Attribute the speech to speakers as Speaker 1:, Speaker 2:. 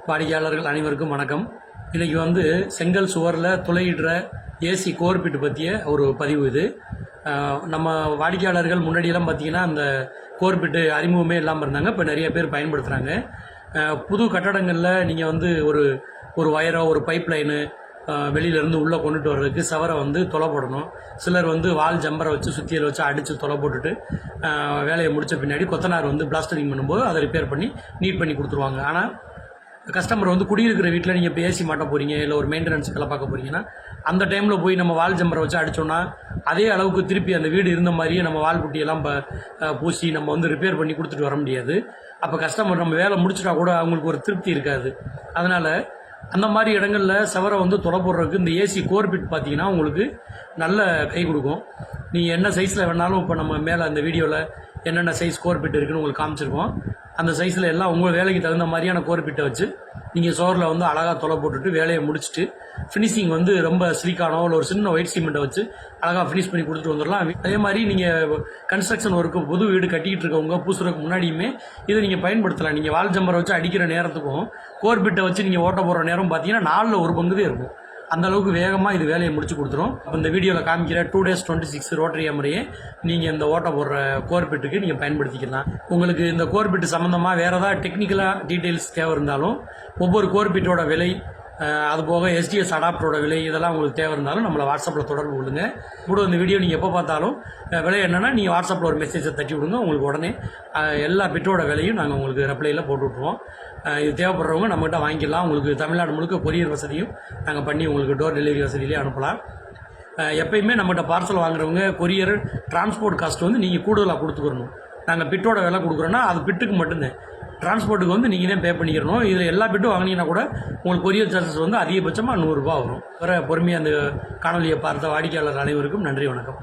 Speaker 1: வாடிக்கையாளர்கள் அனைவருக்கும் வணக்கம். இன்றைக்கி செங்கல் சுவரில் துளையிடுற ஏசி கோர் பிட்டு பற்றிய ஒரு பதிவு இது. நம்ம வாடிக்கையாளர்கள் முன்னாடியெல்லாம் பார்த்திங்கன்னா அந்த கோர் பிட்டு அறிமுகமே இல்லாமல் இருந்தாங்க. இப்போ நிறைய பேர் பயன்படுத்துகிறாங்க. புது கட்டடங்களில் நீங்கள் ஒரு வயரோ ஒரு பைப் லைனு வெளியிலேருந்து உள்ளே கொண்டுட்டு வர்றதுக்கு சவரை தொலை போடணும். சிலர் வால் ஜம்பரை வச்சு சுத்தியில் வச்சு அடித்து தொலை போட்டுட்டு வேலையை முடித்த பின்னாடி கொத்தனார் பிளாஸ்டரிங் பண்ணும்போது அதை ரிப்பேர் பண்ணி நீட் பண்ணி கொடுத்துருவாங்க. ஆனால் கஸ்டமர் குடியிருக்கிற வீட்டில் நீங்கள் இப்போ ஏசி மாட்ட போகிறீங்க, இல்லை ஒரு மெயின்டெனன்ஸுக்கெல்லாம் பார்க்க போகிறீங்கன்னா அந்த டைமில் போய் நம்ம வால் ஜம்பரை வச்சு அடித்தோன்னா அதே அளவுக்கு திருப்பி அந்த வீடு இருந்த மாதிரியே நம்ம வால் புட்டியெல்லாம் பூசி நம்ம ரிப்பேர் பண்ணி கொடுத்துட்டு வர முடியாது. அப்போ கஸ்டமர் நம்ம வேலை முடிச்சுட்டா கூட அவங்களுக்கு ஒரு திருப்தி இருக்காது. அதனால் அந்த மாதிரி இடங்களில் சவரை தொலை போடுறதுக்கு இந்த ஏசி கோர் பிட் பார்த்தீங்கன்னா உங்களுக்கு நல்ல கை கொடுக்கும். நீங்கள் என்ன சைஸில் வேணாலும் இப்போ நம்ம மேலே அந்த வீடியோவில் என்னென்ன சைஸ் கோர் பிட் இருக்குன்னு உங்களுக்கு காமிச்சிருக்கோம். அந்த சைஸில் எல்லாம் உங்கள் வேலைக்கு தகுந்த மாதிரியான கோர் பிட்டை வச்சு நீங்கள் சோரில் அழகாக தொலை போட்டுட்டு வேலையை முடிச்சுட்டு ஃபினிஷிங் ரொம்ப சிலிக்கானோ இல்லை ஒரு சின்ன ஒயிட் சிமெண்ட்டை வச்சு அழகாக ஃபினிஷ் பண்ணி கொடுத்துட்டு வந்துடலாம். அதே மாதிரி நீங்கள் கன்ஸ்ட்ரக்ஷன் ஒர்க்கு புது வீடு கட்டிக்கிட்டு இருக்கவங்க பூசுறதுக்கு முன்னாடியுமே இதை நீங்கள் பயன்படுத்தலாம். நீங்கள் வால் ஜம்பரை வச்சு அடிக்கிற நேரத்துக்கும் கோர் பிட்டை வச்சு நீங்கள் ஓட்ட போடுற நேரம் பார்த்தீங்கன்னா 4ல் 1 பங்கு தான் இருக்கும். அந்த அளவுக்கு வேகமாக இது வேலையை முடிச்சு கொடுத்துரும். இப்போ இந்த வீடியோவில் காமிக்கிற 2days26 ரோட்டரி முறையை நீங்கள் இந்த ஓட்ட போடுற கோர் பிட்டுக்கு நீங்கள் பயன்படுத்திக்கலாம். உங்களுக்கு இந்த கோர் பிட்டு சம்மந்தமாக வேறு ஏதாவது டெக்னிக்கலாக டீட்டெயில்ஸ் தேவை இருந்தாலும் ஒவ்வொரு கோர் பிட்டோட விலை, அதுபோக எஸ்டிஎஸ் அடாப்டரோட விலை இதெல்லாம் உங்களுக்கு தேவை இருந்தாலும் நம்மளை வாட்ஸ்அப்பில் தொடர்பு கொள்ளுங்க. கூட இந்த வீடியோ நீங்கள் எப்போ பார்த்தாலும் விலை என்னென்னா நீங்கள் வாட்ஸ்அப்பில் ஒரு மெசேஜை தட்டி விடுங்க. உங்களுக்கு உடனே எல்லா பிட்டோட விலையும் நாங்கள் உங்களுக்கு ரிப்ளையில் போட்டு விட்ருவோம். இது தேவைப்படுறவங்க நம்மகிட்ட வாங்கிக்கலாம். உங்களுக்கு தமிழ்நாடு முழுக்க கொரியர் வசதியும் நாங்கள் பண்ணி உங்களுக்கு டோர் டெலிவரி வசதியிலே அனுப்பலாம். எப்பயுமே நம்மகிட்ட பார்சல் வாங்குறவங்க கொரியர் டிரான்ஸ்போர்ட் காஸ்ட் நீங்கள் கூடுதலாக கொடுத்துக்கிறணும். நாங்கள் பிட்டோட விலை கொடுக்குறோன்னா அது பிட்டுக்கு மட்டும்தான். டிரான்ஸ்போர்ட்டுக்கு நீங்கள் தான் பே பண்ணிக்கிறணும். இதில் எல்லா பிட்டும் வாங்கினீங்கன்னா கூட உங்களுக்கு கொரியர் சார்ஜஸ் அதிகபட்சமாக 100 ரூபா வரும். வேறு பொறுமையாக அந்த காணொலியை பார்த்த வாடிக்கையாளர் அனைவருக்கும் நன்றி, வணக்கம்.